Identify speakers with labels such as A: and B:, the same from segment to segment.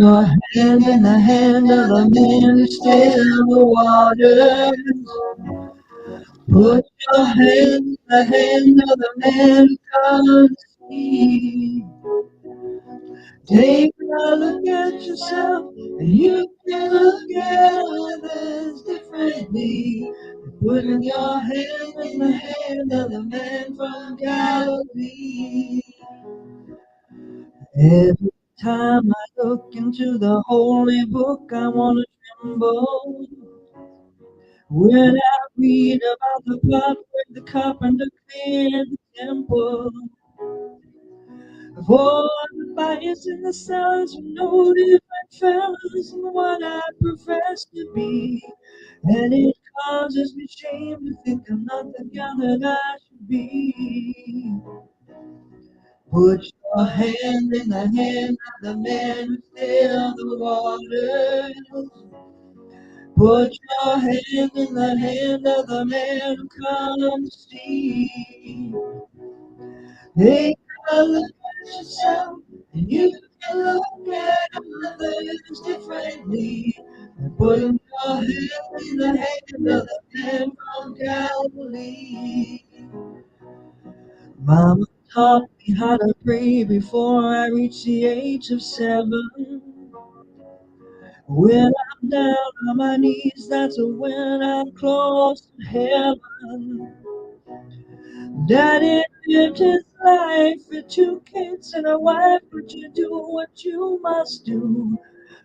A: your hand in the hand of the man who still the waters. Put your hand in the hand of the man who comes to see. Take a look at yourself, and you can look at others differently. Putting your hand in the hand of the man from Galilee. Every time I look into the holy book, I want to tremble. When I read about the part where the carpenter cleared the temple. For the fires in the cellars were no different fellas than what I profess to be. And it causes me shame to think I'm not the girl that I should be. Put your hand in the hand of the man who still the waters. Put your hand in the hand of the man who comes to see. Take a look at yourself, and you can look at others differently. And putting your hand in the hand of the man from Galilee. Mama taught me how to pray before I reached the age of 7. When I'm down on my knees, that's when I'm close to heaven. Daddy lived his life with 2 kids and a wife, but you do what you must do.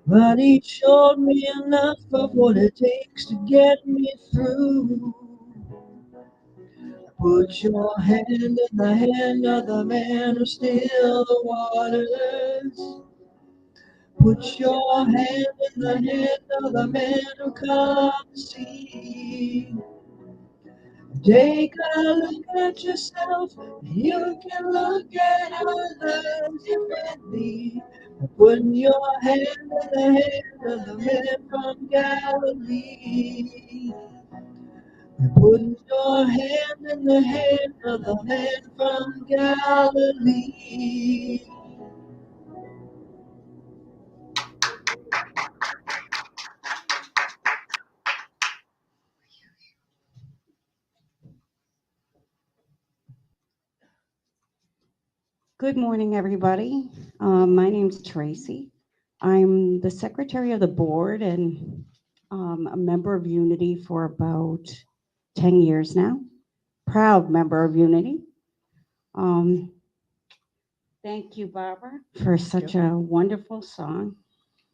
A: But he showed me enough of what it takes to get me through. Put your hand in the hand of the man who still the waters. Put your hand in the hand of the man who comes to see. Take a look at yourself, you can look at others differently. Putting your hand in the hand of the man from Galilee. Put your hand in the hand of the man from Galilee.
B: Good morning, everybody. My name's Tracy. I'm the secretary of the board and a member of Unity for about 10 years now. Proud member of Unity. Um, Thank you, Barbara, for such a wonderful song.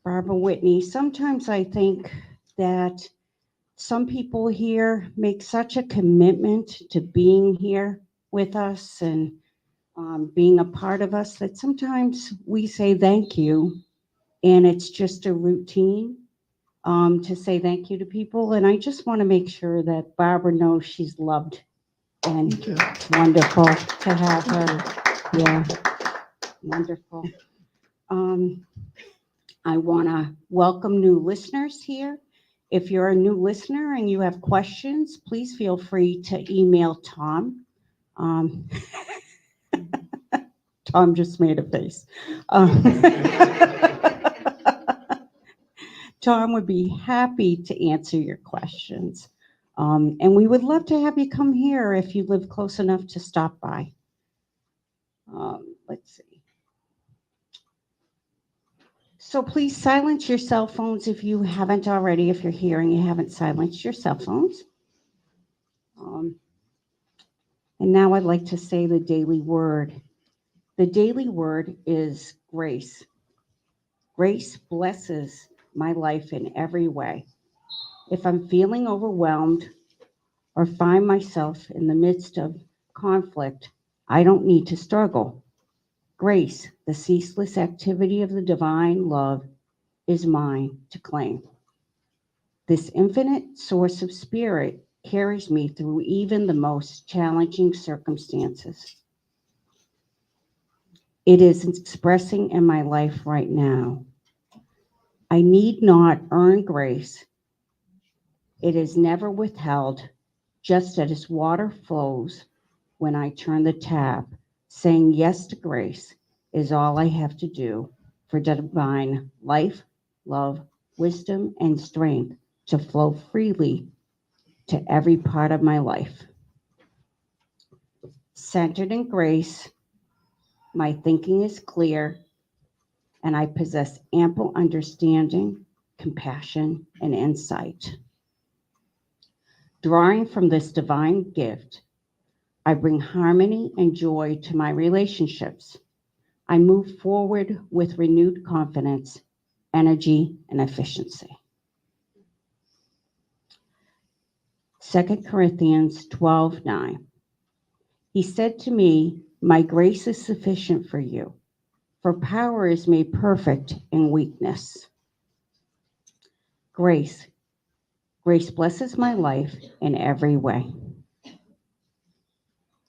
B: Barbara Whitney. Sometimes I think that some people here make such a commitment to being here with us and being a part of us that sometimes we say thank you and it's just a routine to say thank you to people. And I just want to make sure that Barbara knows she's loved and it's wonderful to have her. Yeah, wonderful. Um, I want to welcome new listeners here. If you're a new listener and you have questions, please feel free to email Tom. Um, Tom just made a face. Um, Tom would be happy to answer your questions. And we would love to have you come here if you live close enough to stop by. Let's see. So please silence your cell phones if you haven't already. If you're here and you haven't silenced your cell phones. And now I'd like to say the daily word. The daily word is grace. Grace blesses my life in every way. If I'm feeling overwhelmed or find myself in the midst of conflict, I don't need to struggle. Grace, the ceaseless activity of the divine love, is mine to claim. This infinite source of spirit carries me through even the most challenging circumstances. It is expressing in my life right now. I need not earn grace. It is never withheld, just as water flows when I turn the tap. Saying yes to grace is all I have to do for divine life, love, wisdom, and strength to flow freely to every part of my life. Centered in grace, my thinking is clear, and I possess ample understanding, compassion, and insight. Drawing from this divine gift, I bring harmony and joy to my relationships. I move forward with renewed confidence, energy, and efficiency. 2 Corinthians 12:9. He said to me, "My grace is sufficient for you, for power is made perfect in weakness." Grace. Grace blesses my life in every way.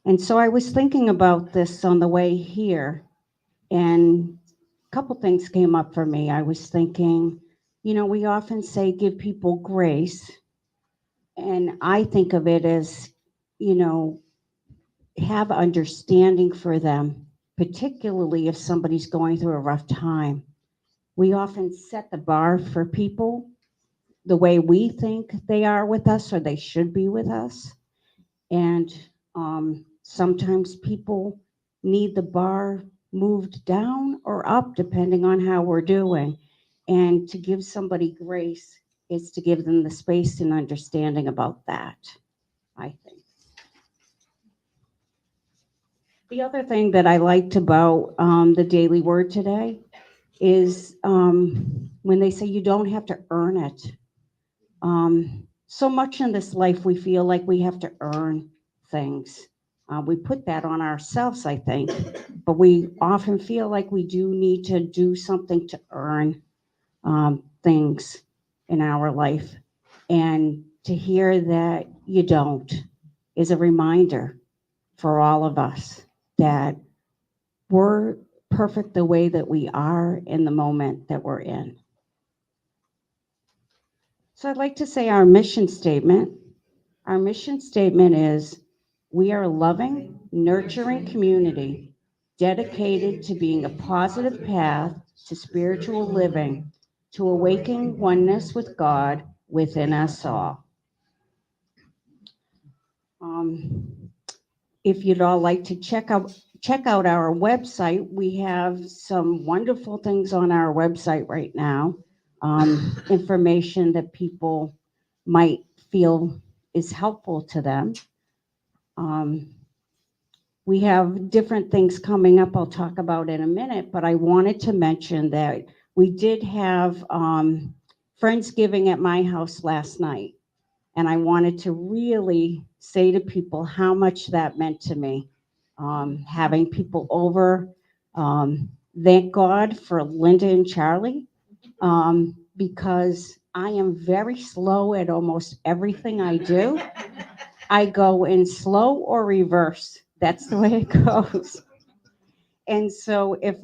B: And so I was thinking about this on the way here, and a couple things came up for me. I was thinking, we often say give people grace, and I think of it as, have understanding for them, particularly if somebody's going through a rough time. We often set the bar for people the way we think they are with us or they should be with us. And sometimes people need the bar moved down or up, depending on how we're doing. And to give somebody grace is to give them the space and understanding about that, I think. The other thing that I liked about the daily word today is when they say you don't have to earn it. So much in this life we feel like we have to earn things. We put that on ourselves, I think, but we often feel like we do need to do something to earn things in our life. And to hear that you don't is a reminder for all of us that we're perfect the way that we are in the moment that we're in. So I'd like to say our mission statement. Our mission statement is, we are a loving, nurturing community dedicated to being a positive path to spiritual living, to awaken oneness with God within us all. If you'd all like to check out our website, we have some wonderful things on our website right now. Information that people might feel is helpful to them. We have different things coming up I'll talk about in a minute, but I wanted to mention that we did have Friendsgiving at my house last night. And I wanted to really say to people how much that meant to me. Having people over, thank God for Linda and Charlie, because I am very slow at almost everything I do. I go in slow or reverse. That's the way it goes. And so if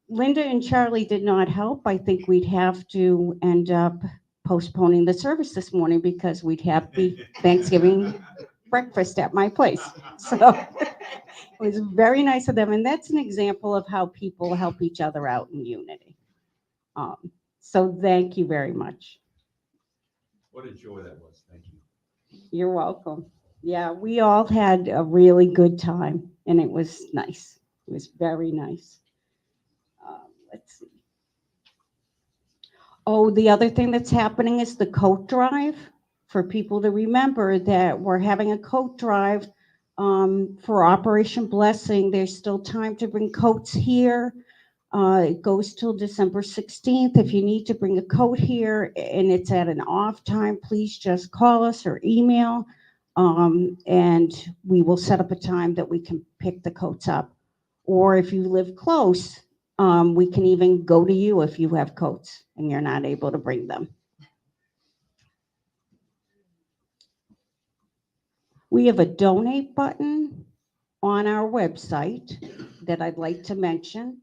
B: Linda and Charlie did not help, I think we'd have to end up postponing the service this morning because we'd have the Thanksgiving breakfast at my place. So it was very nice of them. And that's an example of how people help each other out in unity. So thank you very much.
C: What a joy that was. Thank you.
B: You're welcome. Yeah, we all had a really good time, and it was nice. It was very nice. Let's see. Oh, the other thing that's happening is the coat drive. For people to remember that we're having a coat drive for Operation Blessing. There's still time to bring coats here. It goes till December 16th. If you need to bring a coat here and it's at an off time, please just call us or email, and we will set up a time that we can pick the coats up. Or if you live close, we can even go to you if you have coats and you're not able to bring them. We have a donate button on our website that I'd like to mention.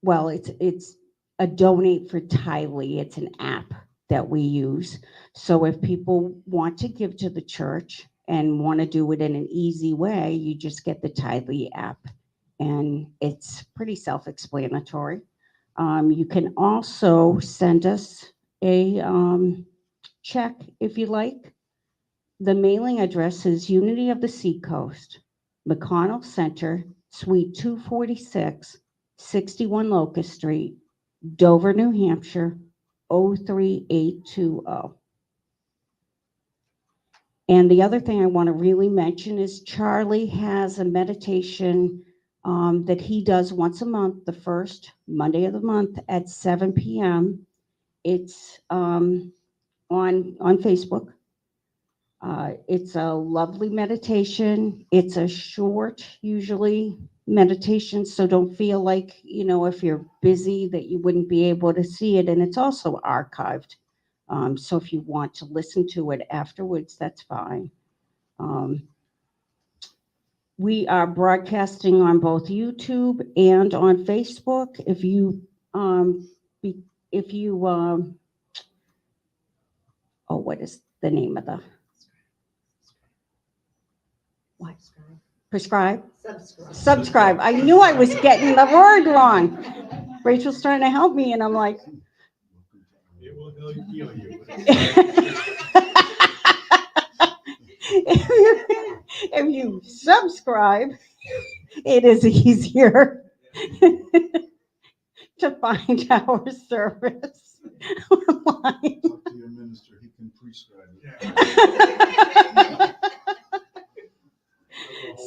B: Well, it's a donate for Tiley. It's an app that we use. So if people want to give to the church and want to do it in an easy way, you just get the Tiley app and it's pretty self-explanatory. You can also send us a check if you like. The mailing address is Unity of the Seacoast, McConnell Center, Suite 246, 61 Locust Street, Dover, New Hampshire, 03820. And the other thing I want to really mention is Charlie has a meditation that he does once a month, the first Monday of the month at 7 p.m. It's on Facebook. It's a lovely meditation. It's a short, usually, meditation, so don't feel like, if you're busy that you wouldn't be able to see it. And it's also archived. So if you want to listen to it afterwards, that's fine. We are broadcasting on both YouTube and on Facebook. If you, what is the name of the? What? Prescribe? Subscribe. I knew I was getting the word wrong. Rachel's trying to help me, and I'm like.
C: It will heal you.
B: If you subscribe, it is easier to find our service online.
D: Talk to your minister, he can prescribe it.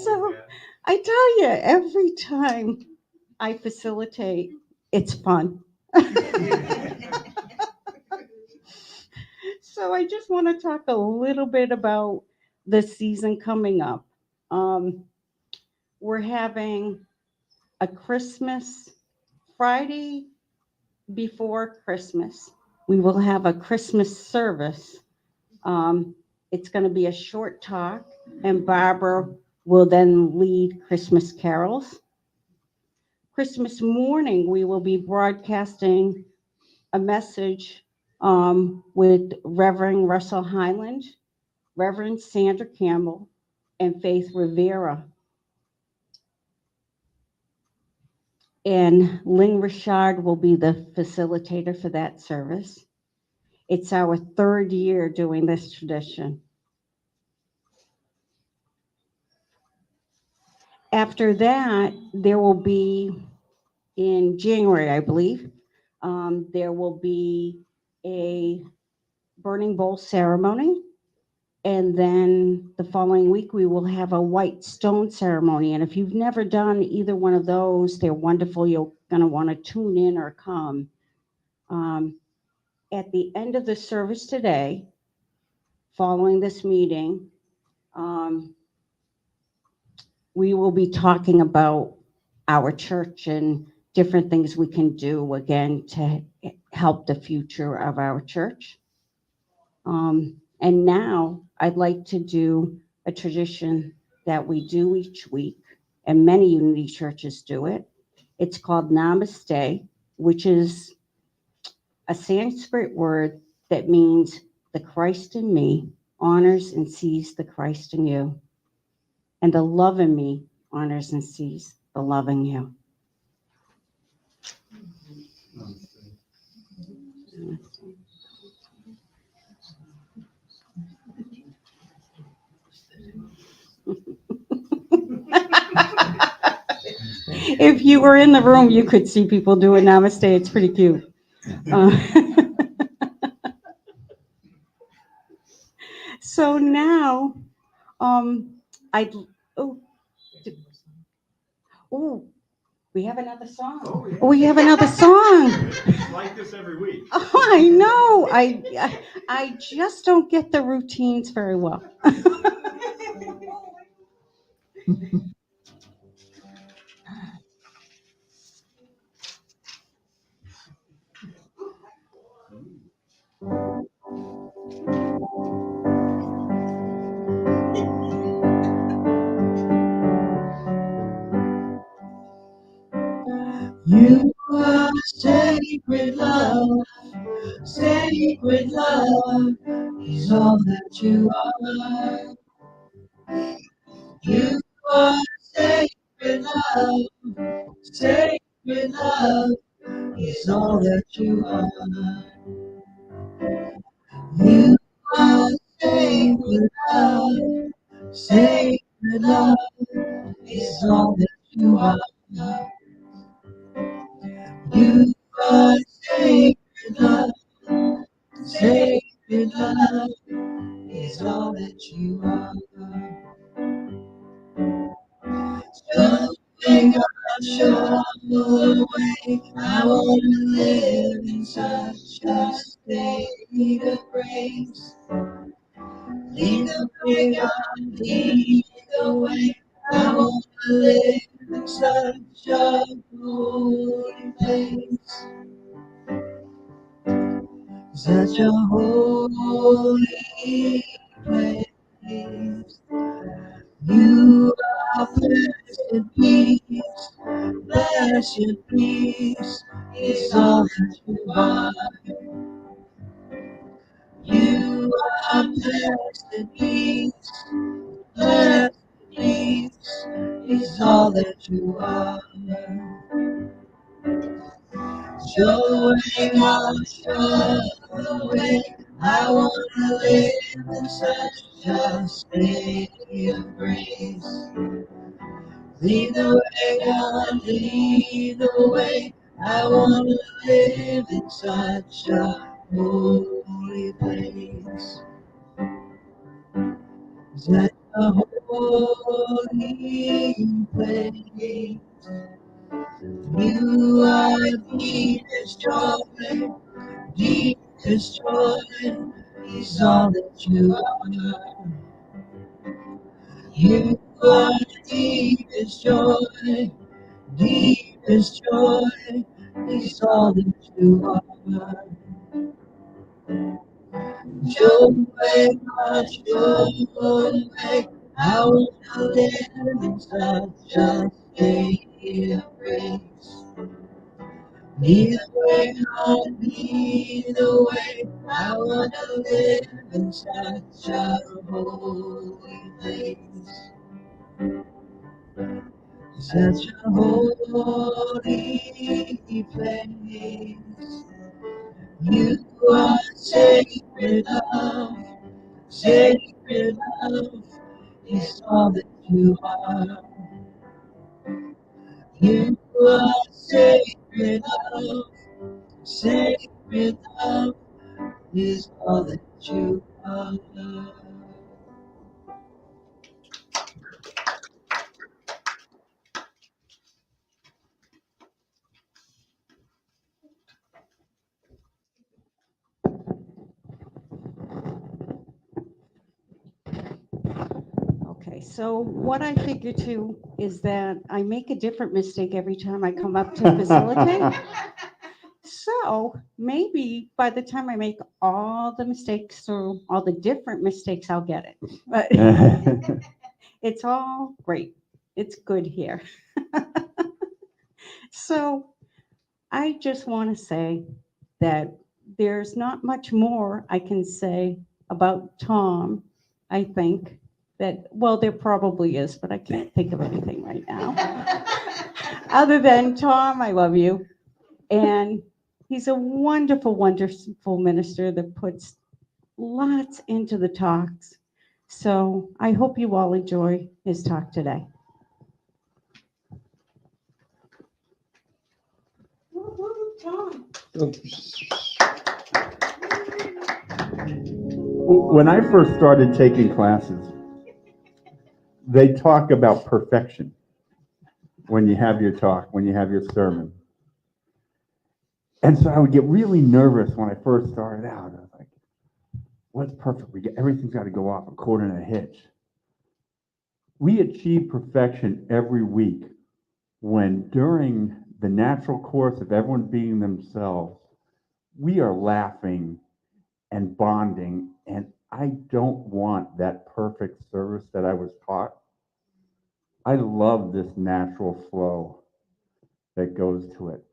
B: So I tell you, every time I facilitate, it's fun. So I just want to talk a little bit about the season coming up. We're having a Christmas Friday before Christmas. We will have a Christmas service. It's going to be a short talk, and Barbara will then lead Christmas carols. Christmas morning, we will be broadcasting a message with Reverend Russell Highland, Reverend Sandra Campbell, and Faith Rivera. And Lynn Richard will be the facilitator for that service. It's our third year doing this tradition. After that, there will be, in January, I believe, there will be a burning bowl ceremony. And then the following week, we will have a white stone ceremony. And if you've never done either one of those, they're wonderful. You're going to want to tune in or come. At the end of the service today, following this meeting, we will be talking about our church and different things we can do, again, to help the future of our church. And now I'd like to do a tradition that we do each week, and many Unity churches do it. It's called Namaste, which is a Sanskrit word that means the Christ in me honors and sees the Christ in you, and the love in me honors and sees the love in you. If you were in the room, you could see people doing Namaste. It's pretty cute. So now, we have another song.
C: Oh, yeah.
B: We have another song.
C: It's like this every week.
B: Oh, I know. I just don't get the routines very well.
A: You are sacred love, is all that you are. You are sacred Sacred love, sacred love is all that you are. You are sacred love, sacred love is all that you are. You are sacred love, sacred love is all that you are. Something I show away. I want to live in such a state of grace. Lead the way, God, lead the way. I want to live in such a holy place. Such a holy place. You are blessed peace, blessed peace is all that you are. You are blessed peace, blessed peace is all that you are. Showing up, show away. I want to live in such a state of grace. Lead the way, God, lead the way. I want to live in such a holy place. Such a holy place. You are deepest joy, deepest joy is all that you are. You are deepest joy, deepest joy is all that you are. Show way, God, show way. I want to live in such a state of grace. Lead the way, God, lead the way. I want to live in such a holy place. Such a holy place. You are sacred love, sacred love is all that you are. You are sacred love, sacred love is all that you are.
B: Okay, so what I figure too is that I make a different mistake every time I come up to facilitate. So maybe by the time I make all the mistakes or all the different mistakes, I'll get it. But it's all great. It's good here. So I just want to say that there's not much more I can say about Tom. I think that, well, there probably is, but I can't think of anything right now. Other than Tom, I love you. And he's a wonderful, wonderful minister that puts lots into the talks. So I hope you all enjoy his talk today. Tom.
E: When I first started taking classes, they talk about perfection when you have your talk, when you have your sermon. And so I would get really nervous when I first started out. I was like, what's perfect? Everything's got to go off according to a hitch. We achieve perfection every week when during the natural course of everyone being themselves, we are laughing and bonding, and I don't want that perfect service that I was taught. I love this natural flow that goes to it.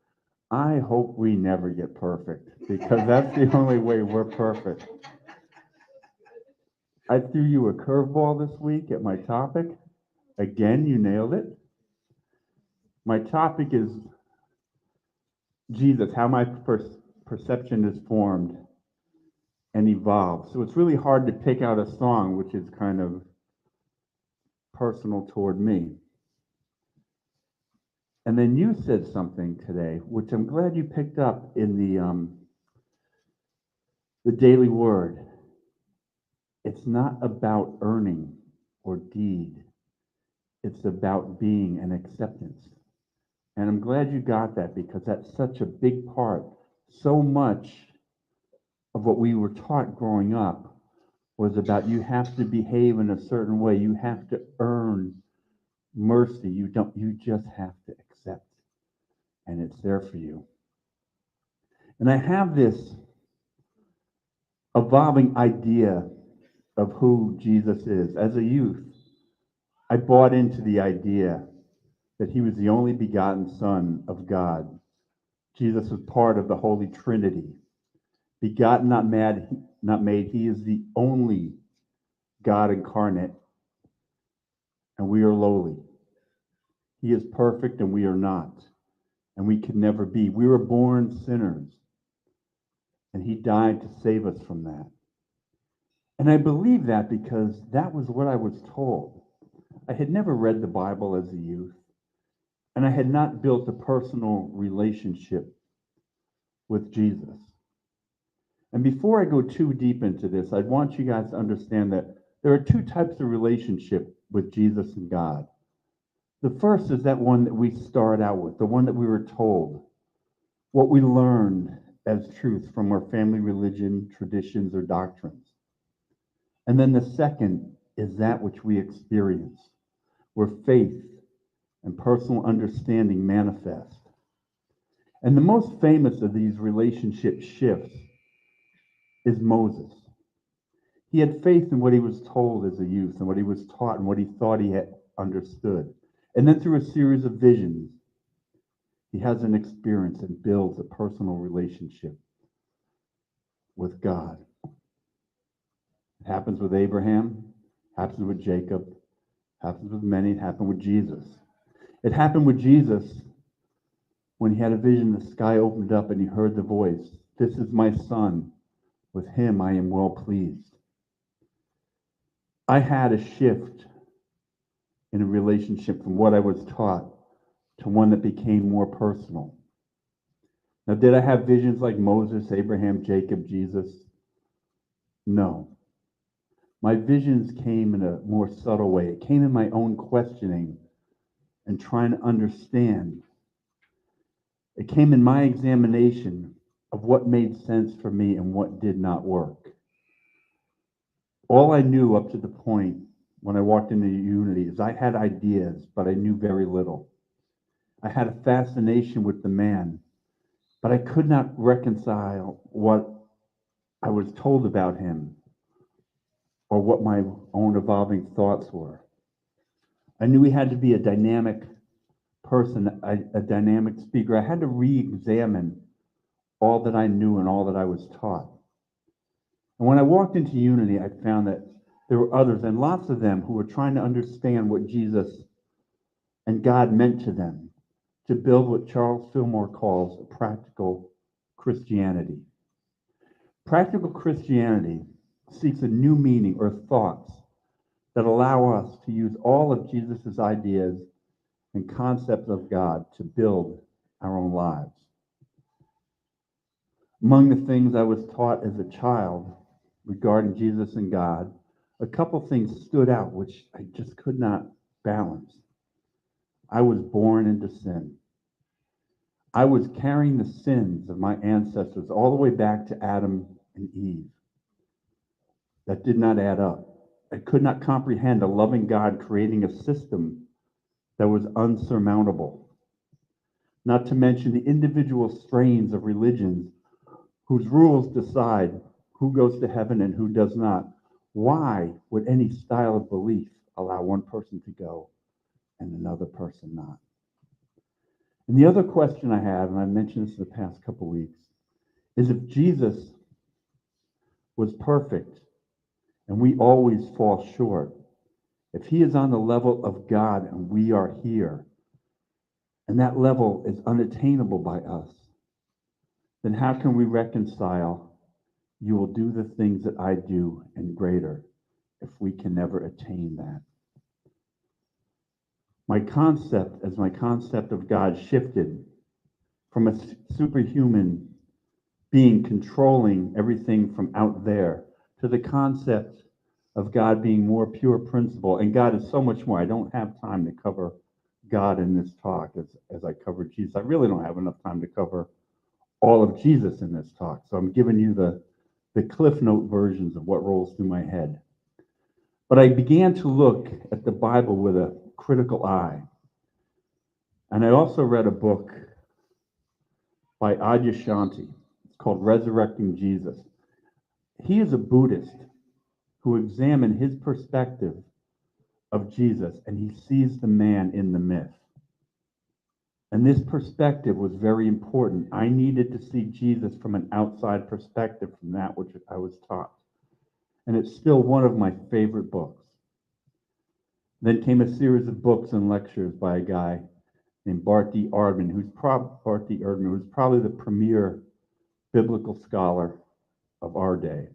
E: I hope we never get perfect, because that's the only way we're perfect. I threw you a curveball this week at my topic. Again, you nailed it. My topic is Jesus, how my perception is formed and evolved. So it's really hard to pick out a song which is kind of personal toward me. And then you said something today, which I'm glad you picked up in the Daily Word. It's not about earning or deed. It's about being and acceptance. And I'm glad you got that, because that's such a big part. So much of what we were taught growing up was about you have to behave in a certain way. You have to earn mercy. You just have to accept. And it's there for you. And I have this evolving idea of who Jesus is. As a youth, I bought into the idea that he was the only begotten Son of God. Jesus was part of the Holy Trinity. Begotten, not made. He is the only God incarnate, and we are lowly. He is perfect, and we are not, and we could never be. We were born sinners, and he died to save us from that. And I believe that because that was what I was told. I had never read the Bible as a youth, and I had not built a personal relationship with Jesus. And before I go too deep into this, I want you guys to understand that there are two types of relationship with Jesus and God. The first is that one that we start out with, the one that we were told, what we learned as truth from our family religion, traditions, or doctrines. And then the second is that which we experience, where faith and personal understanding manifest. And the most famous of these relationship shifts is Moses. He had faith in what he was told as a youth and what he was taught and what he thought he had understood. And then through a series of visions, he has an experience and builds a personal relationship with God. It happens with Abraham, happens with Jacob, happens with many, it happened with Jesus. It happened with Jesus when he had a vision, the sky opened up and he heard the voice, "This is my son, with him I am well pleased." I had a shift in a relationship from what I was taught to one that became more personal. Now, did I have visions like Moses, Abraham, Jacob, Jesus? No. My visions came in a more subtle way. It came in my own questioning and trying to understand. It came in my examination of what made sense for me and what did not work. All I knew up to the point when I walked into Unity is I had ideas, but I knew very little. I had a fascination with the man, but I could not reconcile what I was told about him or what my own evolving thoughts were. I knew he had to be a dynamic person, a dynamic speaker. I had to re-examine all that I knew and all that I was taught. And when I walked into Unity, I found that there were others, and lots of them, who were trying to understand what Jesus and God meant to them, to build what Charles Fillmore calls a practical Christianity. Practical Christianity seeks a new meaning or thoughts that allow us to use all of Jesus' ideas and concepts of God to build our own lives. Among the things I was taught as a child regarding Jesus and God, a couple things stood out which I just could not balance. I was born into sin. I was carrying the sins of my ancestors all the way back to Adam and Eve. That did not add up. I could not comprehend a loving God creating a system that was unsurmountable. Not to mention the individual strains of religions whose rules decide who goes to heaven and who does not. Why would any style of belief allow one person to go and another person not? And the other question I have, and I mentioned this in the past couple of weeks, is if Jesus was perfect and we always fall short, if he is on the level of God and we are here, and that level is unattainable by us, then how can we reconcile, you will do the things that I do and greater, if we can never attain that? My concept of God shifted from a superhuman being controlling everything from out there to the concept of God being more pure principle. And God is so much more. I don't have time to cover God in this talk as I cover Jesus. I really don't have enough time to cover all of Jesus in this talk. So I'm giving you the Cliff Note versions of what rolls through my head. But I began to look at the Bible with a critical eye. And I also read a book by Adyashanti. It's called Resurrecting Jesus. He is a Buddhist who examined his perspective of Jesus, and he sees the man in the myth. And this perspective was very important. I needed to see Jesus from an outside perspective from that which I was taught. And it's still one of my favorite books. Then came a series of books and lectures by a guy named Bharti Ardman, who's probably the premier biblical scholar of our day.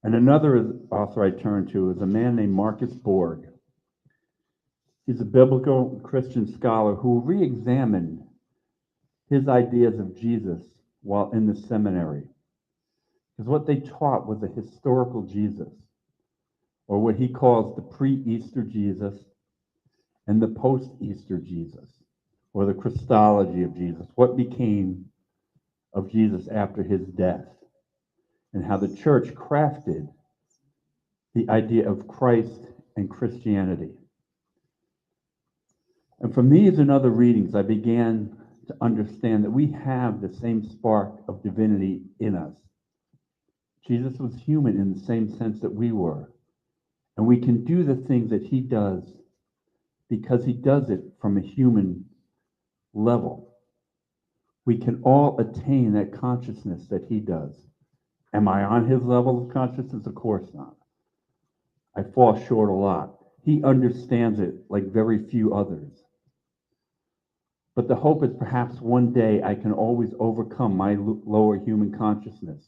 E: And another author I turned to is a man named Marcus Borg. He's a biblical Christian scholar who re-examined his ideas of Jesus while in the seminary. Because what they taught was a historical Jesus, or what he calls the pre-Easter Jesus and the post-Easter Jesus, or the Christology of Jesus, what became of Jesus after his death, and how the church crafted the idea of Christ and Christianity. And from these and other readings, I began to understand that we have the same spark of divinity in us. Jesus was human in the same sense that we were. And we can do the things that he does because he does it from a human level. We can all attain that consciousness that he does. Am I on his level of consciousness? Of course not. I fall short a lot. He understands it like very few others. But the hope is perhaps one day I can always overcome my lower human consciousness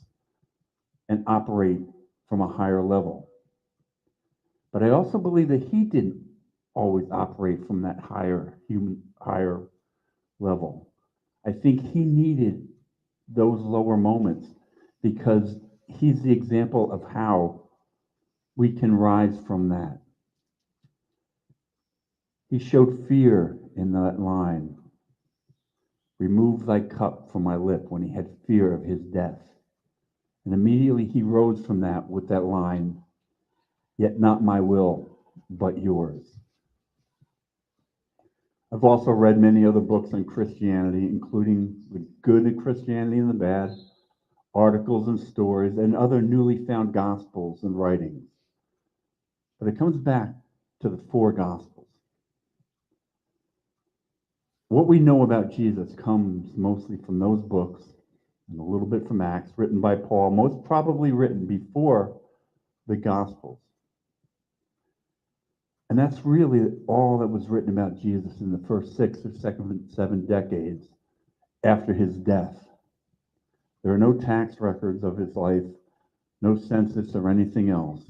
E: and operate from a higher level. But I also believe that he didn't always operate from that higher level. I think he needed those lower moments because he's the example of how we can rise from that. He showed fear in that line. Remove thy cup from my lip, when he had fear of his death. And immediately he rose from that with that line, yet not my will, but yours. I've also read many other books on Christianity, including The Good in Christianity and the Bad, articles and stories, and other newly found gospels and writings. But it comes back to the four gospels. What we know about Jesus comes mostly from those books, and a little bit from Acts, written by Paul, most probably written before the Gospels. And that's really all that was written about Jesus in the first 6 or 7 decades after his death. There are no tax records of his life, no census or anything else.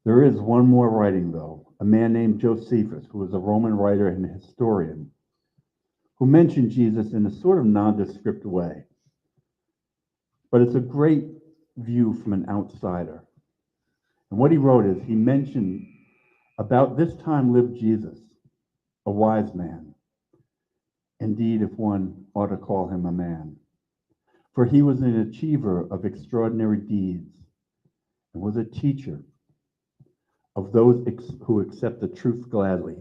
E: There is one more writing, though, a man named Josephus, who was a Roman writer and historian, who mentioned Jesus in a sort of nondescript way. But it's a great view from an outsider. And what he wrote is, he mentioned, about this time lived Jesus, a wise man. Indeed, if one ought to call him a man. For he was an achiever of extraordinary deeds, and was a teacher of those who accept the truth gladly.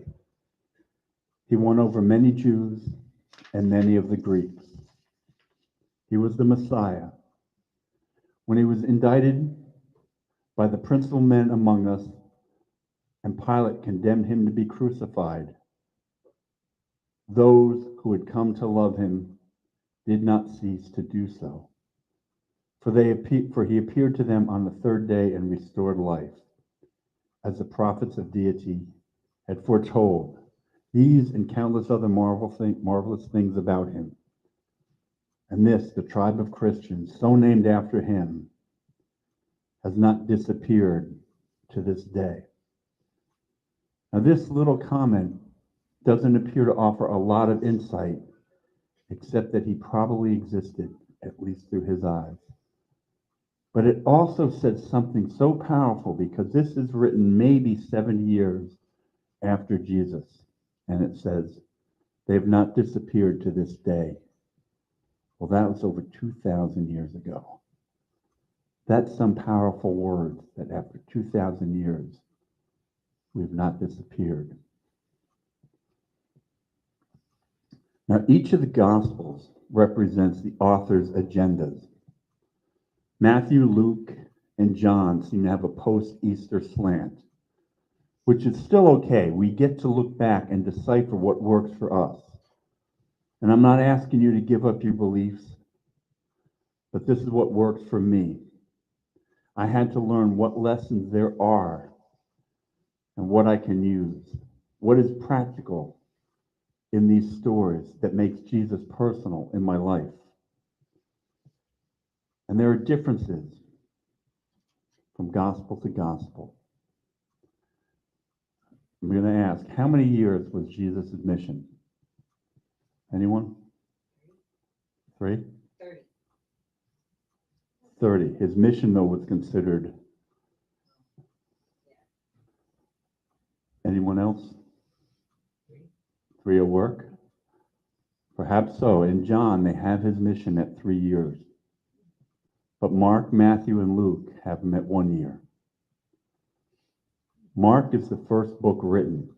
E: He won over many Jews and many of the Greeks. He was the Messiah. When he was indicted by the principal men among us, and Pilate condemned him to be crucified, those who had come to love him did not cease to do so. For he appeared to them on the third day and restored life, as the prophets of deity had foretold, These and countless other marvelous things about him. And this, the tribe of Christians, so named after him, has not disappeared to this day. Now, this little comment doesn't appear to offer a lot of insight, except that he probably existed, at least through his eyes. But it also says something so powerful, because this is written maybe 70 years after Jesus. And it says, they have not disappeared to this day. Well, that was over 2,000 years ago. That's some powerful words, that after 2,000 years, we've not disappeared. Now, each of the Gospels represents the author's agendas. Matthew, Luke, and John seem to have a post-Easter slant, which is still okay. We get to look back and decipher what works for us. And I'm not asking you to give up your beliefs, but this is what works for me. I had to learn what lessons there are and what I can use, what is practical in these stories that makes Jesus personal in my life. And there are differences from gospel to gospel. I'm going to ask, how many years was Jesus' mission? Anyone? 3? 30. His mission, though, was considered. Anyone else? 3 at work? Perhaps so. In John, they have his mission at 3 years. But Mark, Matthew, and Luke have him at 1 year. Mark is the first book written,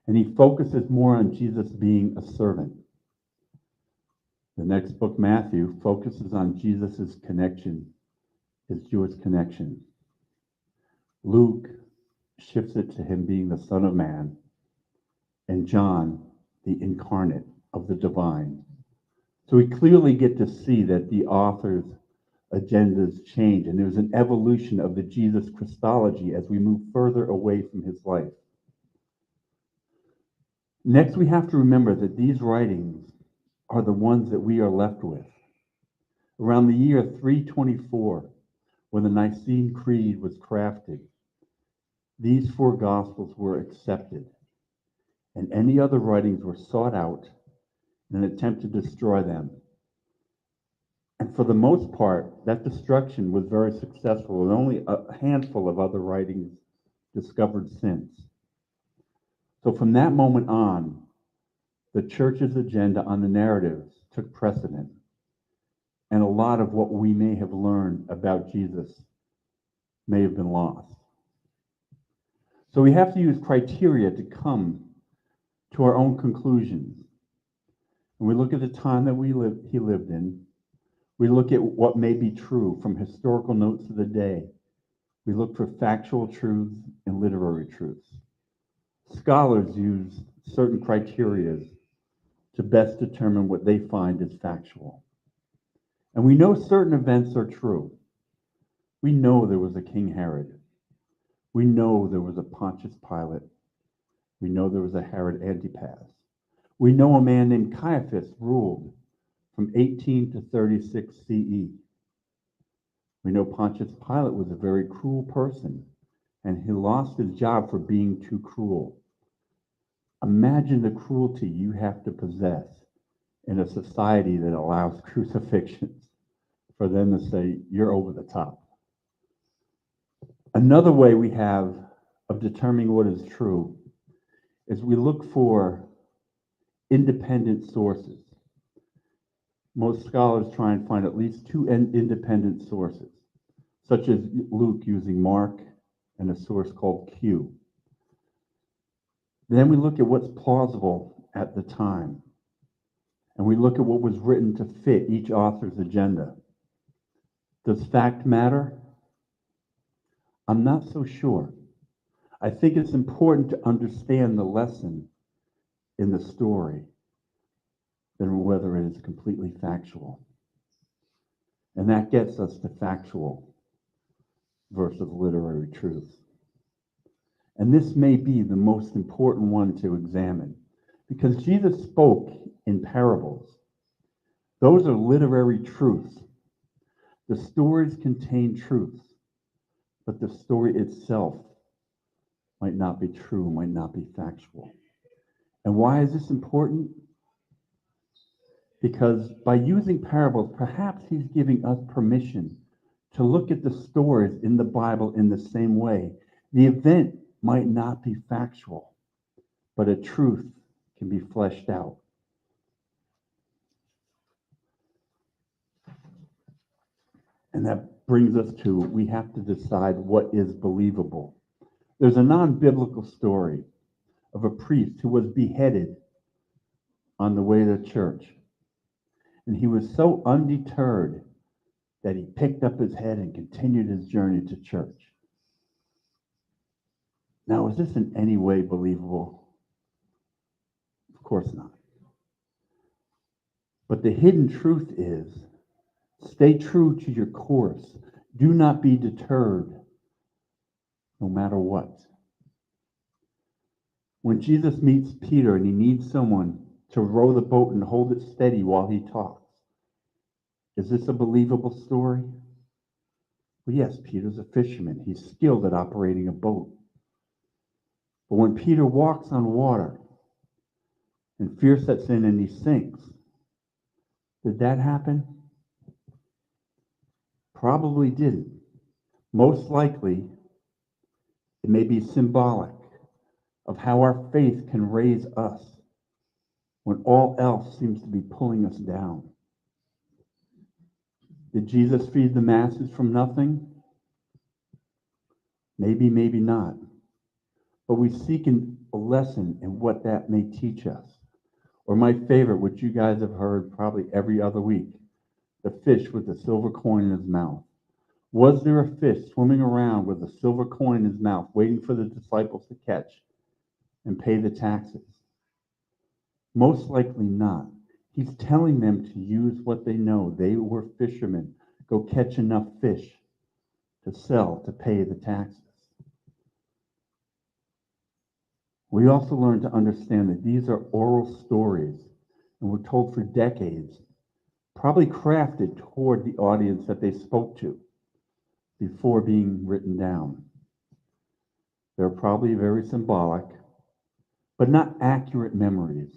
E: and he focuses more on Jesus being a servant. The next book, Matthew, focuses on Jesus' connection, his Jewish connection. Luke shifts it to him being the Son of Man, and John, the incarnate of the divine. So we clearly get to see that the author's agendas change, and there's an evolution of the Jesus Christology as we move further away from his life. Next, we have to remember that these writings are the ones that we are left with. Around the year 324, when the Nicene Creed was crafted, these 4 Gospels were accepted, and any other writings were sought out in an attempt to destroy them. And for the most part, that destruction was very successful, and only a handful of other writings discovered since. So from that moment on, the church's agenda on the narratives took precedent, and a lot of what we may have learned about Jesus may have been lost. So we have to use criteria to come to our own conclusions. And we look at the time that he lived in. We look at what may be true from historical notes of the day. We look for factual truths and literary truths. Scholars use certain criteria to best determine what they find is factual. And we know certain events are true. We know there was a King Herod. We know there was a Pontius Pilate. We know there was a Herod Antipas. We know a man named Caiaphas ruled from 18 to 36 CE. We know Pontius Pilate was a very cruel person, and he lost his job for being too cruel. Imagine the cruelty you have to possess in a society that allows crucifixions for them to say, you're over the top. Another way we have of determining what is true is we look for independent sources. Most scholars try and find at least 2 independent sources, such as Luke using Mark and a source called Q. Then we look at what's plausible at the time, and we look at what was written to fit each author's agenda. Does fact matter? I'm not so sure. I think it's important to understand the lesson in the story than whether it is completely factual. And that gets us to factual versus literary truth. And this may be the most important one to examine because Jesus spoke in parables. Those are literary truths. The stories contain truths, but the story itself might not be true, might not be factual. And why is this important? Because by using parables, perhaps he's giving us permission to look at the stories in the Bible in the same way. The event might not be factual, but a truth can be fleshed out. And that brings us to, we have to decide what is believable. There's a non-biblical story of a priest who was beheaded on the way to church. And he was so undeterred that he picked up his head and continued his journey to church. Now, is this in any way believable? Of course not. But the hidden truth is, stay true to your course. Do not be deterred, no matter what. When Jesus meets Peter and he needs someone to row the boat and hold it steady while he talks, is this a believable story? Well, yes, Peter's a fisherman. He's skilled at operating a boat. But when Peter walks on water and fear sets in and he sinks, did that happen? Probably didn't. Most likely, it may be symbolic of how our faith can raise us when all else seems to be pulling us down. Did Jesus feed the masses from nothing? Maybe, maybe not. But we seek a lesson in what that may teach us. Or my favorite, which you guys have heard probably every other week, the fish with the silver coin in his mouth. Was there a fish swimming around with a silver coin in his mouth, waiting for the disciples to catch and pay the taxes? Most likely not. He's telling them to use what they know. They were fishermen. Go catch enough fish to sell to pay the taxes. We also learn to understand that these are oral stories, and were told for decades, probably crafted toward the audience that they spoke to before being written down. They're probably very symbolic, but not accurate memories.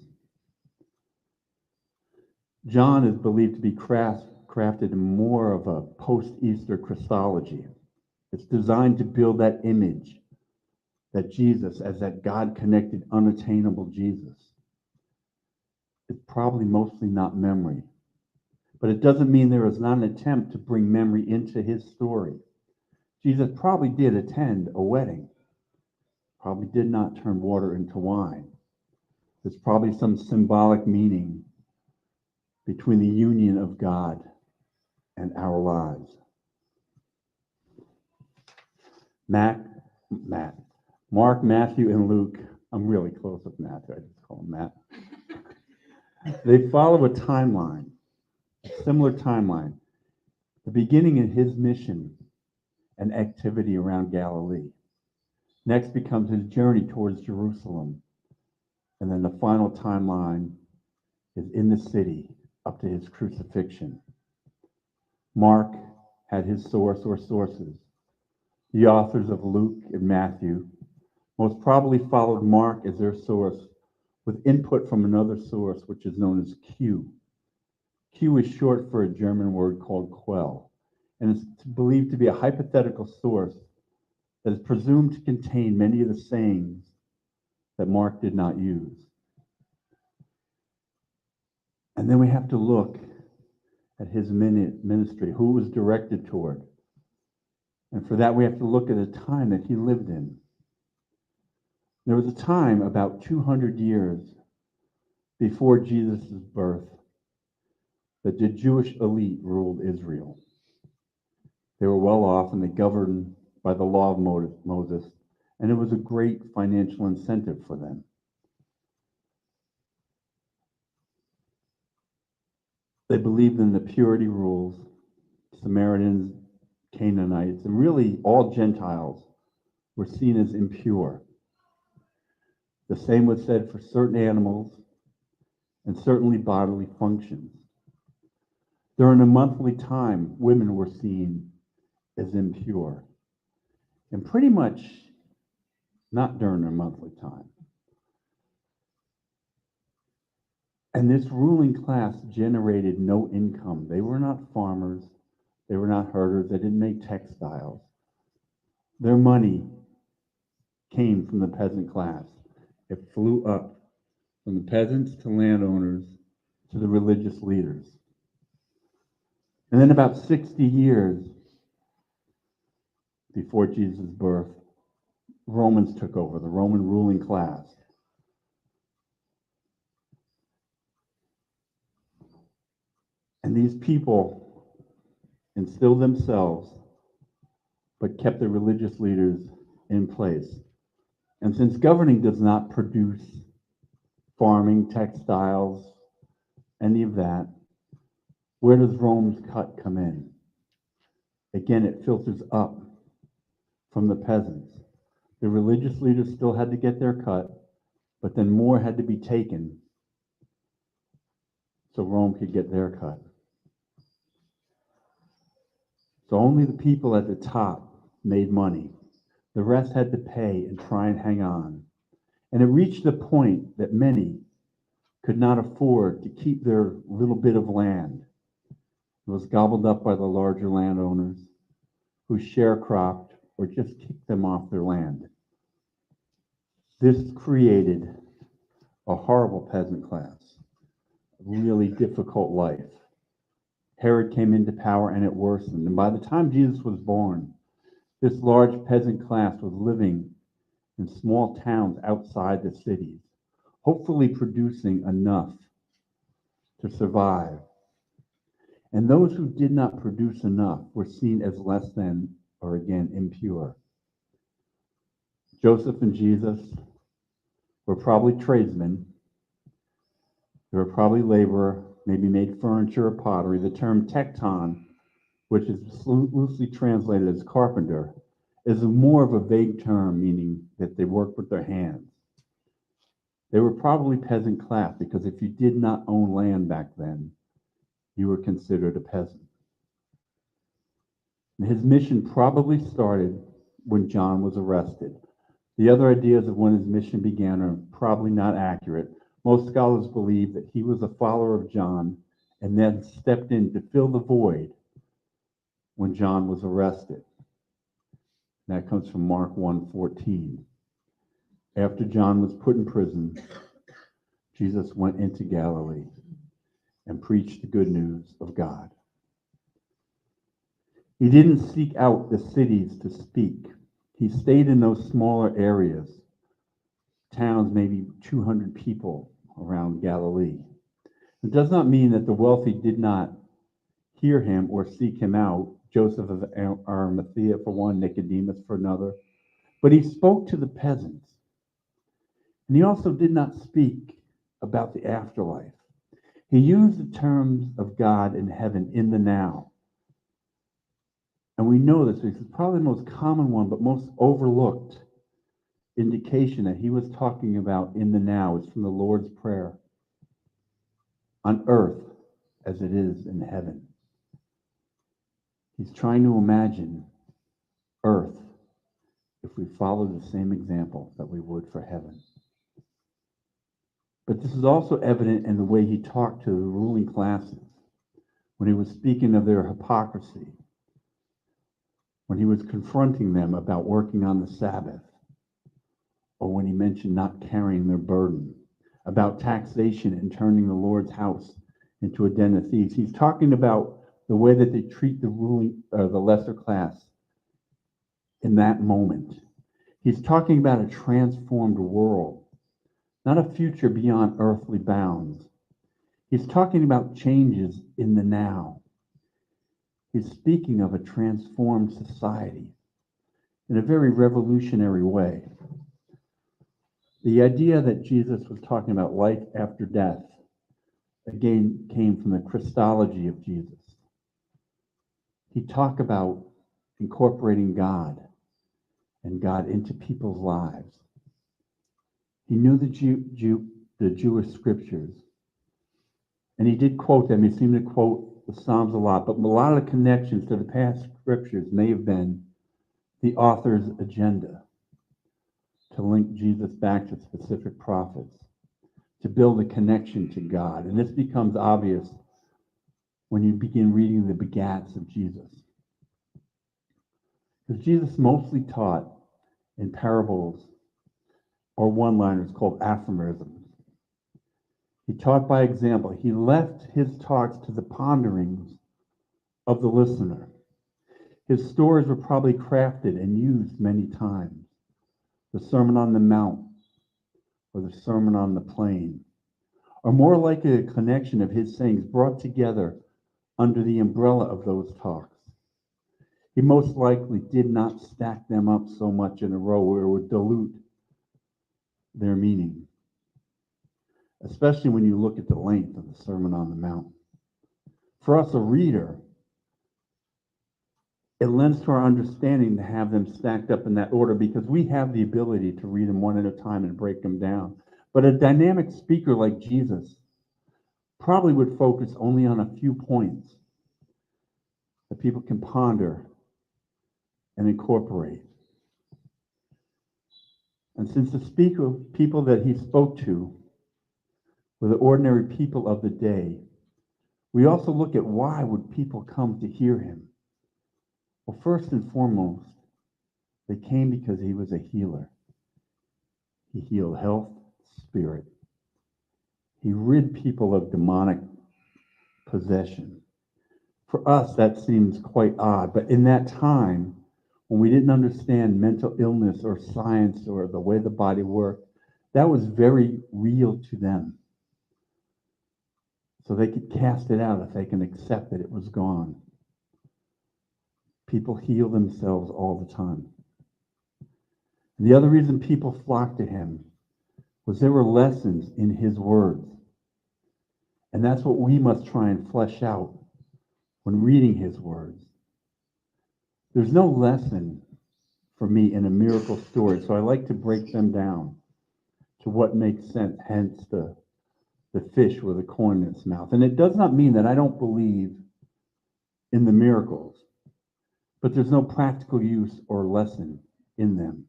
E: John is believed to be crafted in more of a post-Easter Christology. It's designed to build that image that Jesus, as that God-connected, unattainable Jesus, is probably mostly not memory. But it doesn't mean there is not an attempt to bring memory into his story. Jesus probably did attend a wedding, probably did not turn water into wine. There's probably some symbolic meaning between the union of God and our lives. Mark, Matthew, and Luke, I'm really close with Matthew, I just call him Matt. They follow a timeline, a similar timeline. The beginning of his mission and activity around Galilee. Next becomes his journey towards Jerusalem. And then the final timeline is in the city up to his crucifixion. Mark had his source or sources. The authors of Luke and Matthew most probably followed Mark as their source with input from another source, which is known as Q. Q is short for a German word called Quell, and is believed to be a hypothetical source that is presumed to contain many of the sayings that Mark did not use. And then we have to look at his ministry, who it was directed toward. And for that, we have to look at the time that he lived in. There was a time about 200 years before Jesus' birth that the Jewish elite ruled Israel. They were well off and they governed by the law of Moses, and it was a great financial incentive for them. They believed in the purity rules, Samaritans, Canaanites, and really all Gentiles were seen as impure. The same was said for certain animals and certainly bodily functions. During a monthly time, women were seen as impure. And pretty much not during their monthly time. And this ruling class generated no income. They were not farmers. They were not herders. They didn't make textiles. Their money came from the peasant class. It flew up from the peasants to landowners to the religious leaders. And then about 60 years before Jesus' birth, Romans took over, the Roman ruling class. And these people instilled themselves, but kept the religious leaders in place. And since governing does not produce farming, textiles, any of that, where does Rome's cut come in? Again, it filters up from the peasants. The religious leaders still had to get their cut, but then more had to be taken so Rome could get their cut. So only the people at the top made money. The rest had to pay and try and hang on. And it reached the point that many could not afford to keep their little bit of land. It was gobbled up by the larger landowners who sharecropped or just kicked them off their land. This created a horrible peasant class, a really difficult life. Herod came into power and it worsened. And by the time Jesus was born, this large peasant class was living in small towns outside the cities, hopefully producing enough to survive. And those who did not produce enough were seen as less than, or again, impure. Joseph and Jesus were probably tradesmen. They were probably laborer, maybe made furniture or pottery. The term tekton, which is loosely translated as carpenter, is more of a vague term, meaning that they worked with their hands. They were probably peasant class because if you did not own land back then, you were considered a peasant. And his mission probably started when John was arrested. The other ideas of when his mission began are probably not accurate. Most scholars believe that he was a follower of John and then stepped in to fill the void when John was arrested. That comes from Mark 1:14. After John was put in prison, Jesus went into Galilee and preached the good news of God. He didn't seek out the cities to speak. He stayed in those smaller areas, towns, maybe 200 people around Galilee. It does not mean that the wealthy did not hear him or seek him out. Joseph of Arimathea for one, Nicodemus for another. But he spoke to the peasants. And he also did not speak about the afterlife. He used the terms of God in heaven in the now. And we know this because it's probably the most common one, but most overlooked indication that he was talking about in the now is from the Lord's Prayer. On earth as it is in heaven. He's trying to imagine earth if we follow the same example that we would for heaven. But this is also evident in the way he talked to the ruling classes when he was speaking of their hypocrisy, when he was confronting them about working on the Sabbath, or when he mentioned not carrying their burden, about taxation and turning the Lord's house into a den of thieves. He's talking about the way that they treat the the lesser class in that moment. He's talking about a transformed world, not a future beyond earthly bounds. He's talking about changes in the now. He's speaking of a transformed society in a very revolutionary way. The idea that Jesus was talking about life after death, again, came from the Christology of Jesus. He talked about incorporating God and God into people's lives. He knew the Jewish scriptures, and he did quote them. He seemed to quote the Psalms a lot, but a lot of the connections to the past scriptures may have been the author's agenda to link Jesus back to specific prophets, to build a connection to God. And this becomes obvious when you begin reading the begats of Jesus. Because Jesus mostly taught in parables or one-liners called aphorisms. He taught by example. He left his talks to the ponderings of the listener. His stories were probably crafted and used many times. The Sermon on the Mount or the Sermon on the Plain are more likely a connection of his sayings brought together under the umbrella of those talks. He most likely did not stack them up so much in a row where it would dilute their meaning, especially when you look at the length of the Sermon on the Mount. For us, a reader, it lends to our understanding to have them stacked up in that order because we have the ability to read them one at a time and break them down. But a dynamic speaker like Jesus probably would focus only on a few points that people can ponder and incorporate. And since the people that he spoke to were the ordinary people of the day, we also look at why would people come to hear him. Well, first and foremost, they came because he was a healer. He healed health, spirit. He rid people of demonic possession. For us, that seems quite odd, but in that time, when we didn't understand mental illness or science or the way the body worked, that was very real to them. So they could cast it out if they can accept that it was gone. People heal themselves all the time. And the other reason people flocked to him was there were lessons in his words. And that's what we must try and flesh out when reading his words. There's no lesson for me in a miracle story, so I like to break them down to what makes sense, hence the fish with a coin in its mouth. And it does not mean that I don't believe in the miracles, but there's no practical use or lesson in them.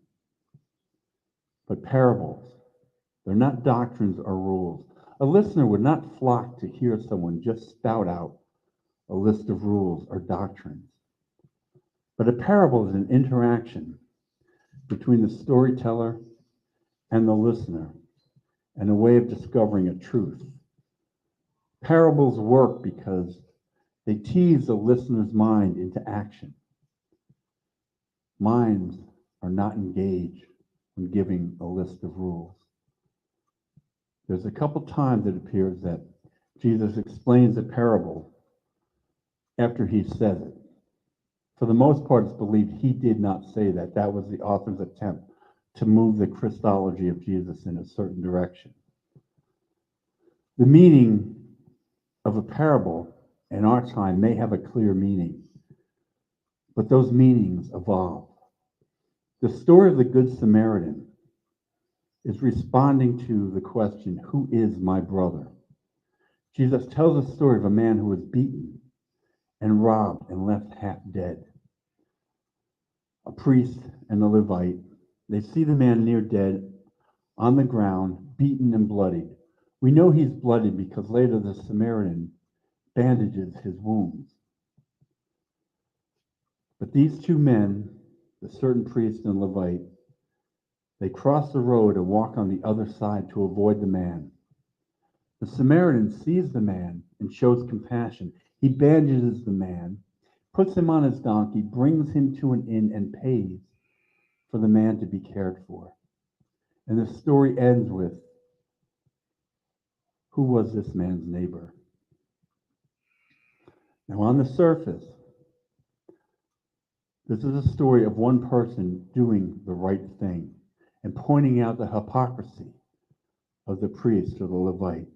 E: But parables, they're not doctrines or rules. A listener would not flock to hear someone just spout out a list of rules or doctrines. But a parable is an interaction between the storyteller and the listener and a way of discovering a truth. Parables work because they tease the listener's mind into action. Minds are not engaged when giving a list of rules. There's a couple times it appears that Jesus explains a parable after he says it. For the most part, it's believed he did not say that. That was the author's attempt to move the Christology of Jesus in a certain direction. The meaning of a parable in our time may have a clear meaning, but those meanings evolve. The story of the Good Samaritan is responding to the question, who is my brother? Jesus tells a story of a man who was beaten and robbed and left half dead. A priest and a Levite, they see the man near dead on the ground, beaten and bloodied. We know he's bloodied because later the Samaritan bandages his wounds. But these two men, the certain priest and Levite, they cross the road and walk on the other side to avoid the man. The Samaritan sees the man and shows compassion. He bandages the man, puts him on his donkey, brings him to an inn, and pays for the man to be cared for. And the story ends with, who was this man's neighbor? Now, on the surface, this is a story of one person doing the right thing and pointing out the hypocrisy of the priest or the Levite.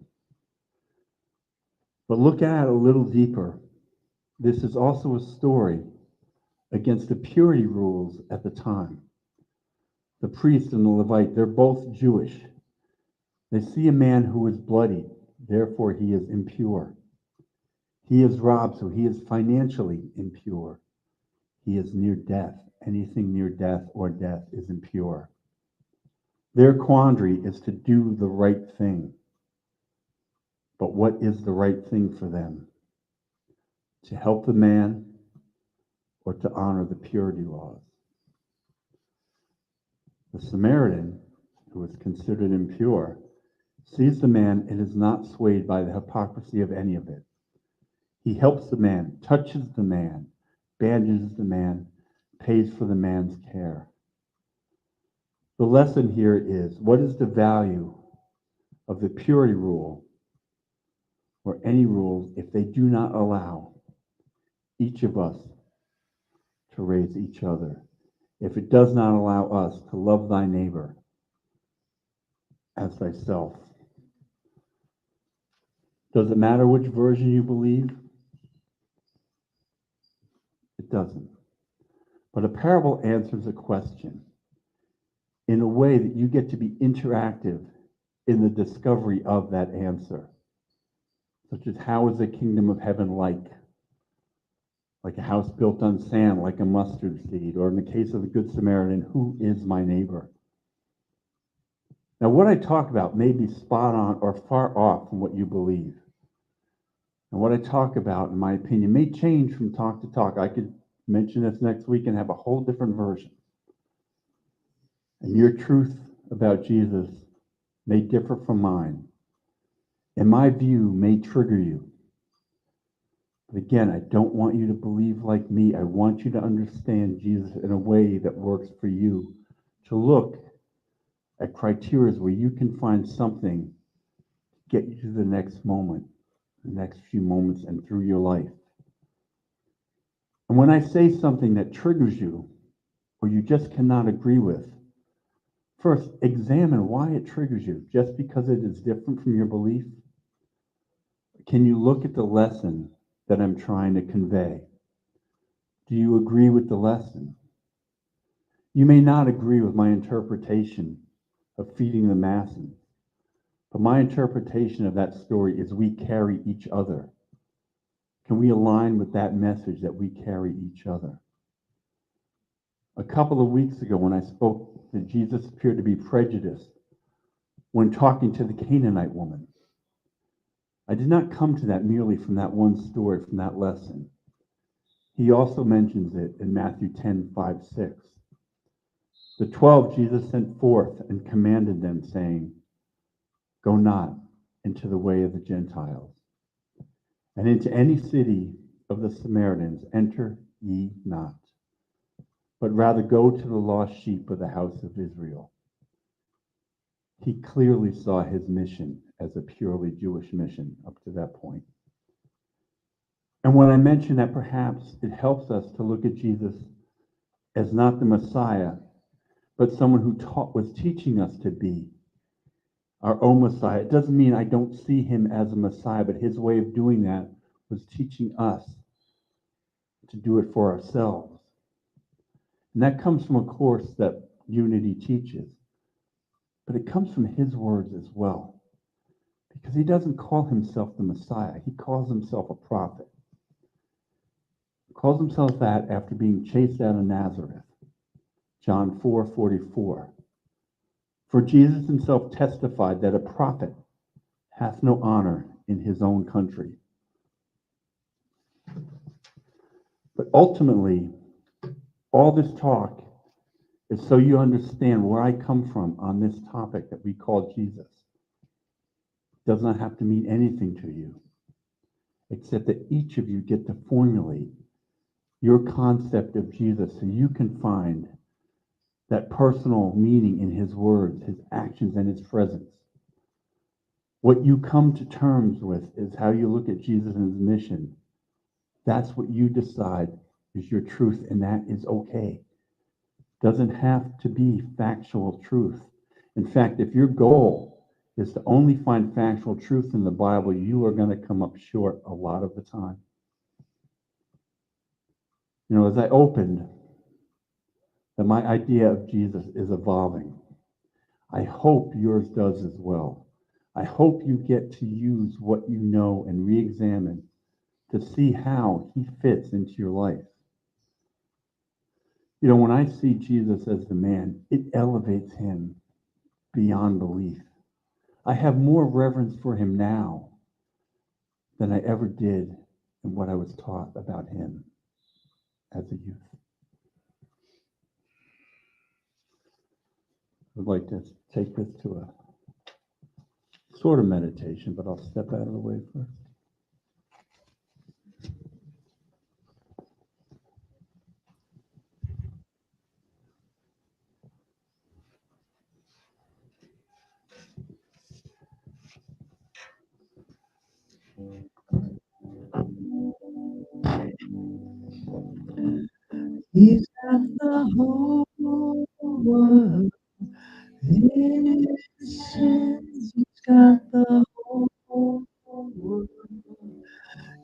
E: But look at it a little deeper. This is also a story against the purity rules at the time. the priest and the Levite, they're both Jewish. They see a man who is bloodied, therefore he is impure. He is robbed, so he is financially impure. He is near death. Anything near death or death is impure. Their quandary is to do the right thing. But what is the right thing for them? To help the man or to honor the purity laws? The Samaritan, who is considered impure, sees the man and is not swayed by the hypocrisy of any of it. He helps the man, touches the man, bandages the man, pays for the man's care. The lesson here is, what is the value of the purity rule or any rules if they do not allow each of us to raise each other? If it does not allow us to love thy neighbor as thyself? Does it matter which version you believe? It doesn't. But a parable answers a question in a way that you get to be interactive in the discovery of that answer. Such as, how is the kingdom of heaven like? Like a house built on sand, like a mustard seed, or in the case of the Good Samaritan, who is my neighbor? Now, what I talk about may be spot on or far off from what you believe. And what I talk about, in my opinion, may change from talk to talk. I could mention this next week and have a whole different version. And your truth about Jesus may differ from mine. And my view may trigger you. But again, I don't want you to believe like me. I want you to understand Jesus in a way that works for you. To look at criteria where you can find something to get you to the next moment, the next few moments, and through your life. And when I say something that triggers you, or you just cannot agree with, first, examine why it triggers you. Just because it is different from your belief? Can you look at the lesson that I'm trying to convey? Do you agree with the lesson? You may not agree with my interpretation of feeding the masses, but my interpretation of that story is we carry each other. Can we align with that message that we carry each other? A couple of weeks ago, when I spoke that Jesus appeared to be prejudiced when talking to the Canaanite woman, I did not come to that merely from that one story, from that lesson. He also mentions it in Matthew 10:5-6. The 12 Jesus sent forth and commanded them, saying, "Go not into the way of the Gentiles, and into any city of the Samaritans enter ye not, but rather go to the lost sheep of the house of Israel." He clearly saw his mission as a purely Jewish mission up to that point. And when I mention that, perhaps it helps us to look at Jesus as not the Messiah, but someone who was teaching us to be our own Messiah. It doesn't mean I don't see him as a Messiah, but his way of doing that was teaching us to do it for ourselves. And that comes from a course that Unity teaches. But it comes from his words as well. Because he doesn't call himself the Messiah. He calls himself a prophet. He calls himself that after being chased out of Nazareth. John 4:44. For Jesus himself testified that a prophet hath no honor in his own country. But ultimately, all this talk is so you understand where I come from on this topic that we call Jesus. It does not have to mean anything to you, except that each of you get to formulate your concept of Jesus so you can find that personal meaning in his words, his actions, and his presence. What you come to terms with is how you look at Jesus and his mission. That's what you decide is your truth, and that is okay. Doesn't have to be factual truth. In fact, if your goal is to only find factual truth in the Bible, you are going to come up short a lot of the time. You know, as I opened, that my idea of Jesus is evolving. I hope yours does as well. I hope you get to use what you know and re-examine to see how he fits into your life. You know, when I see Jesus as the man, it elevates him beyond belief. I have more reverence for him now than I ever did in what I was taught about him as a youth. I'd like to take this to a sort of meditation, but I'll step out of the way first.
A: He's got the whole world in his hands. He's got the whole world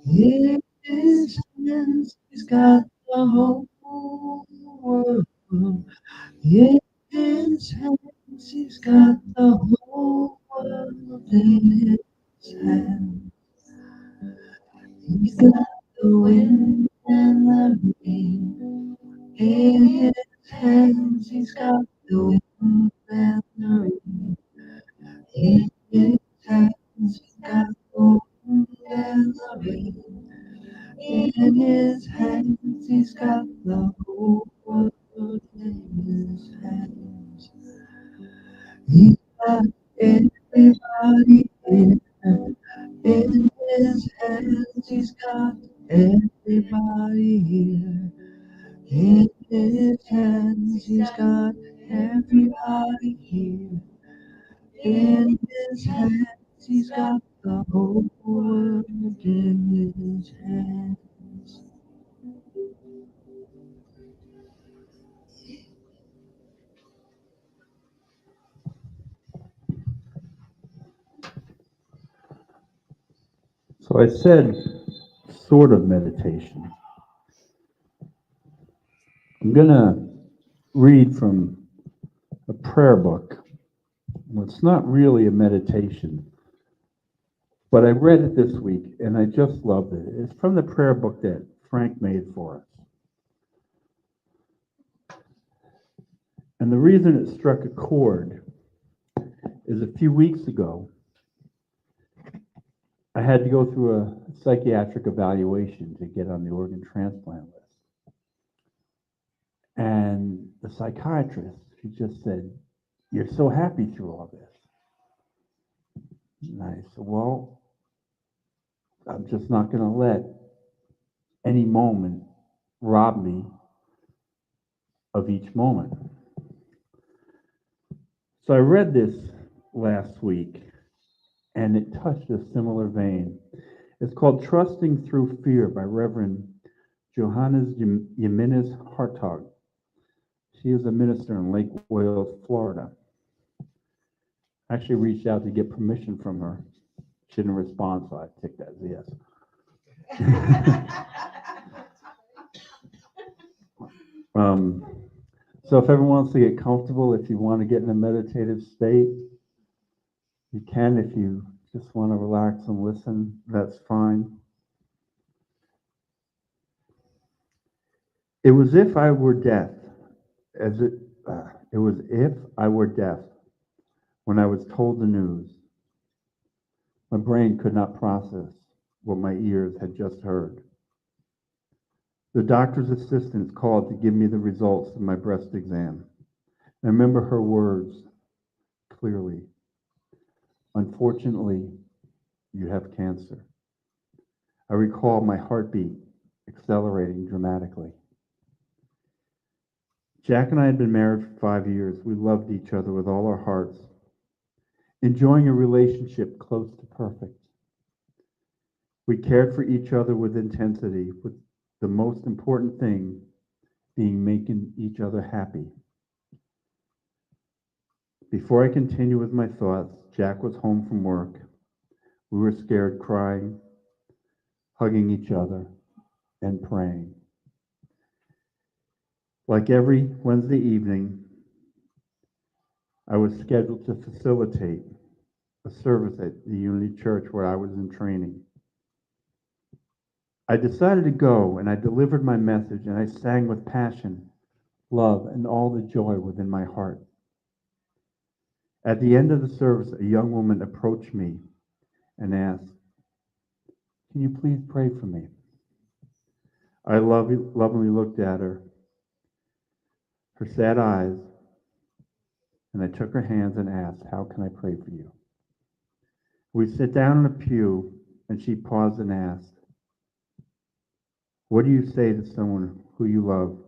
A: in his hands. He's got the whole world in his hands. He's got the whole world in his hands. He's got the wind and the rain in his hands. He's got the wind and the rain in his hands. He's got the wind and the rain in his hands. He's got the whole world in his hands. He's got everybody in his hands. He's got everybody here. In his hands, he's got everybody here. In his hands, he's got the whole world in his hands.
E: So I said sort of meditation. I'm going to read from a prayer book. Well, it's not really a meditation, but I read it this week and I just loved it. It's from the prayer book that Frank made for us. And the reason it struck a chord is a few weeks ago, I had to go through a psychiatric evaluation to get on the organ transplant list. And the psychiatrist, she just said, "You're so happy through all this." And I said, "Well, I'm just not going to let any moment rob me of each moment." So I read this last week, and it touched a similar vein. It's called Trusting Through Fear by Reverend Johannes Jimenez Hartog. She is a minister in Lake Wales, Florida. I actually reached out to get permission from her. She didn't respond, so I took that as a yes. So if everyone wants to get comfortable, if you want to get in a meditative state, you can. If you just want to relax and listen, that's fine. It was if I were deaf, it was if I were deaf when I was told the news. My brain could not process what my ears had just heard. The doctor's assistant called to give me the results of my breast exam. I remember her words clearly. "Unfortunately, you have cancer." I recall my heartbeat accelerating dramatically. Jack and I had been married for 5 years. We loved each other with all our hearts, enjoying a relationship close to perfect. We cared for each other with intensity, with the most important thing being making each other happy. Before I continue with my thoughts, Jack was home from work. We were scared, crying, hugging each other, and praying. Like every Wednesday evening, I was scheduled to facilitate a service at the Unity Church where I was in training. I decided to go, and I delivered my message, and I sang with passion, love, and all the joy within my heart. At the end of the service, a young woman approached me and asked, "Can you please pray for me?" I lovingly looked at her sad eyes, and I took her hands and asked, "How can I pray for you?" We sat down in a pew, and she paused and asked, "What do you say to someone who you love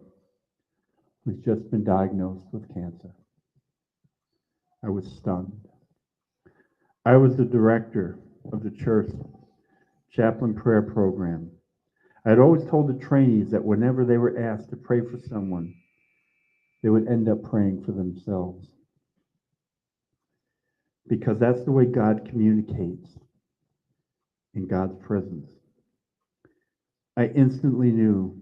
E: who's just been diagnosed with cancer?" I was stunned. I was the director of the church chaplain prayer program. I had always told the trainees that whenever they were asked to pray for someone, they would end up praying for themselves. Because that's the way God communicates in God's presence. I instantly knew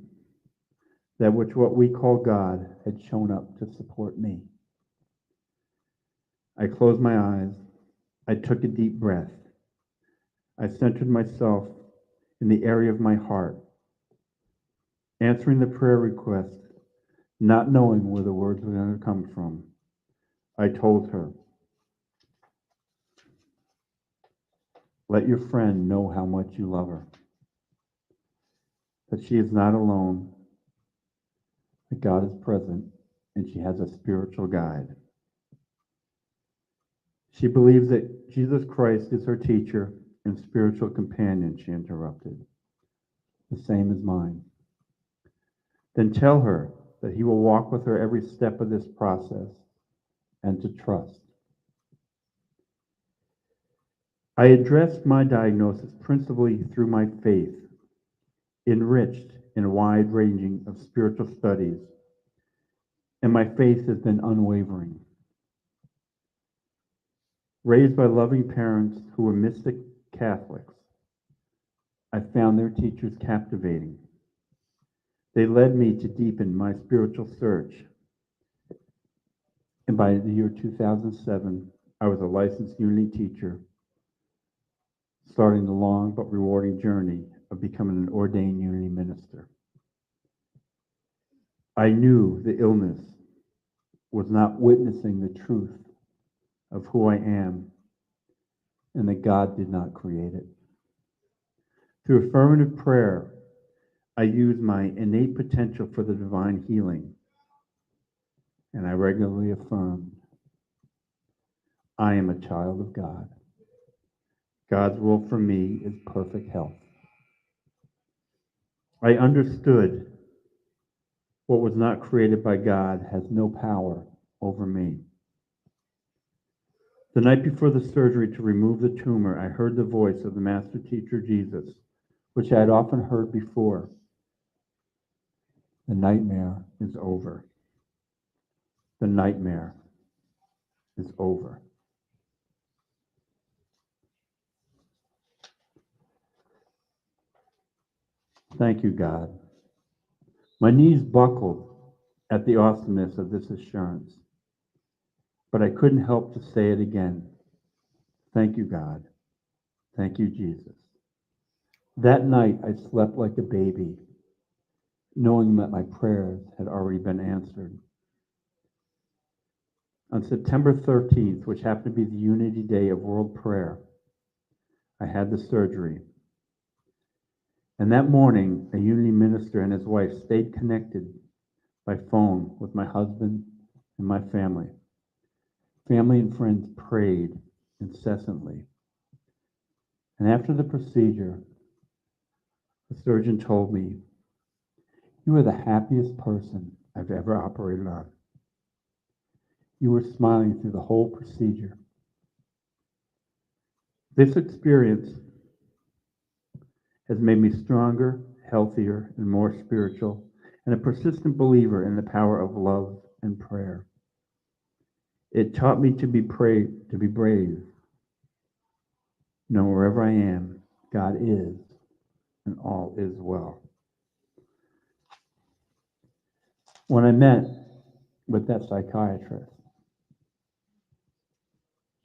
E: that what we call God had shown up to support me. I closed my eyes. I took a deep breath. I centered myself in the area of my heart, answering the prayer request, not knowing where the words were going to come from. I told her, "Let your friend know how much you love her, that she is not alone, that God is present, and she has a spiritual guide. She believes that Jesus Christ is her teacher and spiritual companion," she interrupted, "the same as mine. Then tell her that he will walk with her every step of this process and to trust." I addressed my diagnosis principally through my faith, enriched in a wide ranging of spiritual studies, and my faith has been unwavering. Raised by loving parents who were mystic Catholics, I found their teachers captivating. They led me to deepen my spiritual search. And by the year 2007, I was a licensed Unity teacher, starting the long but rewarding journey of becoming an ordained Unity minister. I knew the illness was not witnessing the truth of who I am and that God did not create it. Through affirmative prayer, I used my innate potential for the divine healing, and I regularly affirmed, "I am a child of God. God's will for me is perfect health." I understood what was not created by God has no power over me. The night before the surgery to remove the tumor, I heard the voice of the Master Teacher Jesus, which I had often heard before. "The nightmare is over. The nightmare is over." Thank you, God. My knees buckled at the awesomeness of this assurance, but I couldn't help to say it again. Thank you, God. Thank you, Jesus. That night, I slept like a baby, knowing that my prayers had already been answered. On September 13th, which happened to be the Unity Day of World Prayer, I had the surgery. And that morning, a Unity minister and his wife stayed connected by phone with my husband and my family. Family and friends prayed incessantly. And after the procedure, the surgeon told me, "You are the happiest person I've ever operated on. You were smiling through the whole procedure." This experience has made me stronger, healthier, and more spiritual, and a persistent believer in the power of love and prayer. It taught me to be brave. Know wherever I am, God is, and all is well. When I met with that psychiatrist,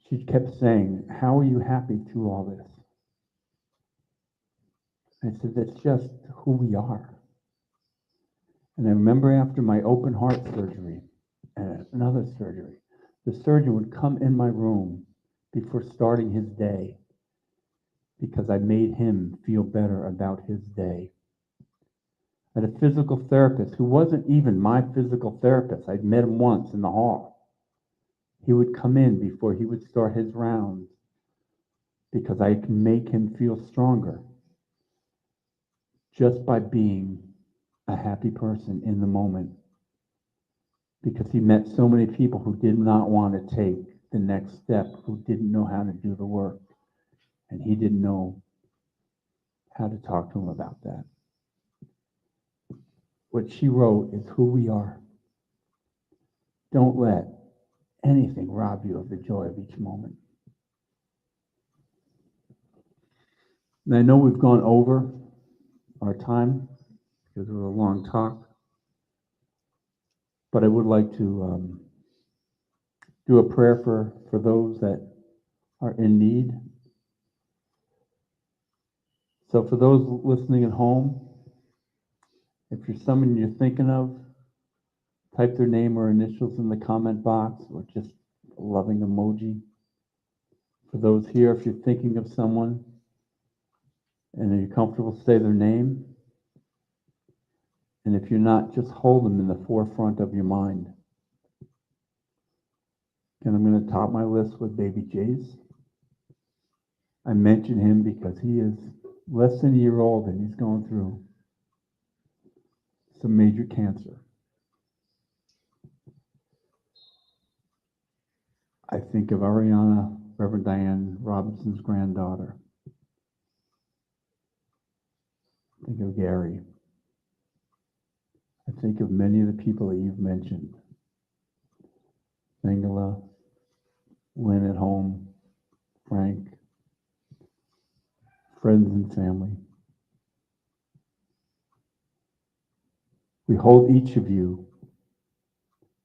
E: she kept saying, "How are you happy through all this?" I said, "That's just who we are." And I remember after my open heart surgery and another surgery, the surgeon would come in my room before starting his day because I made him feel better about his day. I had a physical therapist who wasn't even my physical therapist. I'd met him once in the hall. He would come in before he would start his rounds because I can make him feel stronger just by being a happy person in the moment. Because he met so many people who did not want to take the next step, who didn't know how to do the work, and he didn't know how to talk to them about that. What she wrote is who we are. Don't let anything rob you of the joy of each moment. And I know we've gone over our time because it was a long talk, but I would like to do a prayer for those that are in need. So for those listening at home, if you're someone you're thinking of, type their name or initials in the comment box or just a loving emoji. For those here, if you're thinking of someone and you're comfortable, say their name. And if you're not, just hold them in the forefront of your mind. And I'm going to top my list with baby Jace. I mention him because he is less than a year old and he's going through some major cancer. I think of Ariana, Reverend Diane Robinson's granddaughter. I think of Gary. I think of many of the people that you've mentioned. Angela, Lynn at home, Frank, friends and family. We hold each of you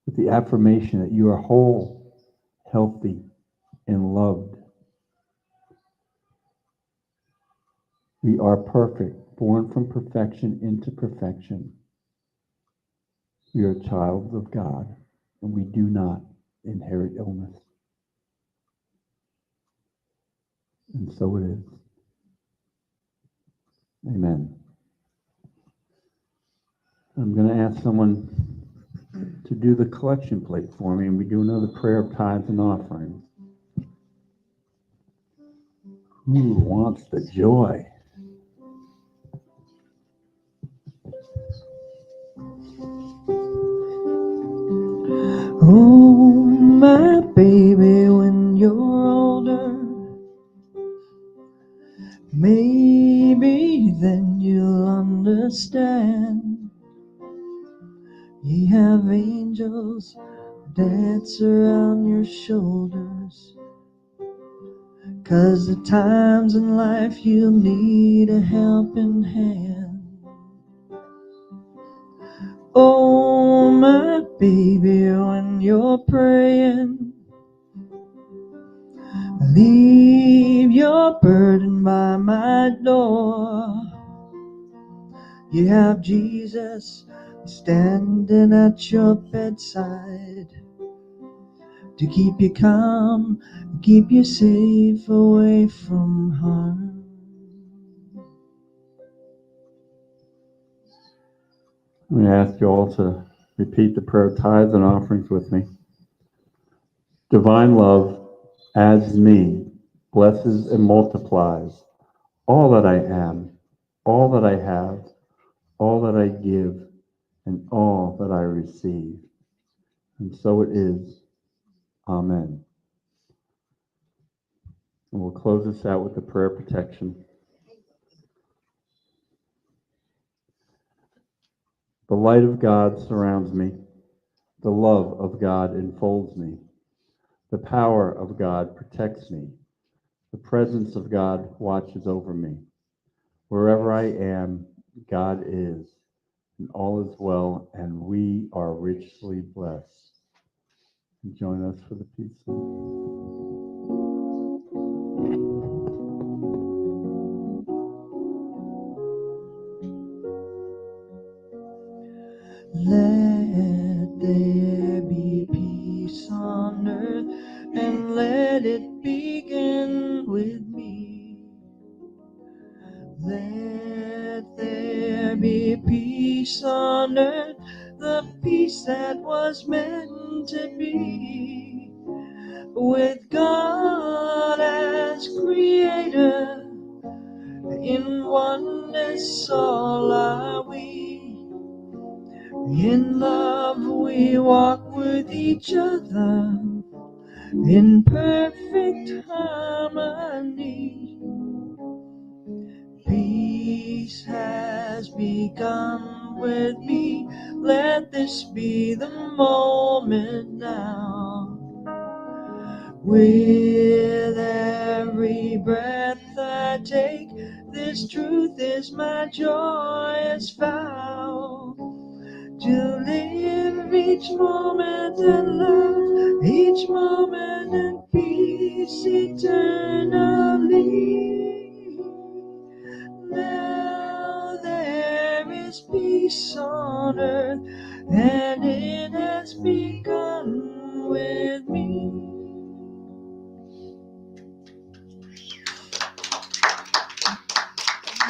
E: with the affirmation that you are whole, healthy, and loved. We are perfect, born from perfection into perfection. We are childs of God, and we do not inherit illness. And so it is. Amen. I'm going to ask someone to do the collection plate for me, and we do another prayer of tithes and offerings. Who wants the joy?
A: Oh, my baby, when you're older, maybe then you'll understand. Ye have angels dance around your shoulders, 'cause the times in life you'll need a helping hand. Oh, my baby, when you're praying, leave your burden by my door. You have Jesus standing at your bedside to keep you calm, keep you safe away from harm.
E: I'm going to ask you all to repeat the prayer of tithes and offerings with me. Divine love adds me, blesses and multiplies all that I am, all that I have, all that I give, and all that I receive. And so it is. Amen. And we'll close this out with the prayer of protection. The light of God surrounds me. The love of God enfolds me. The power of God protects me. The presence of God watches over me. Wherever I am, God is. and all is well, and we are richly blessed. Join us for the peace song.
A: Let there be peace on earth, and let it begin with me. Let there be peace on earth, the peace that was meant to be. With God as creator, in oneness all are we. In love we walk with each other, in perfect harmony. Peace has begun with me, let this be the moment now. With every breath I take, this truth is my joyous vow. To live each moment and love each moment in peace eternally. Now there is peace on earth, and it has begun with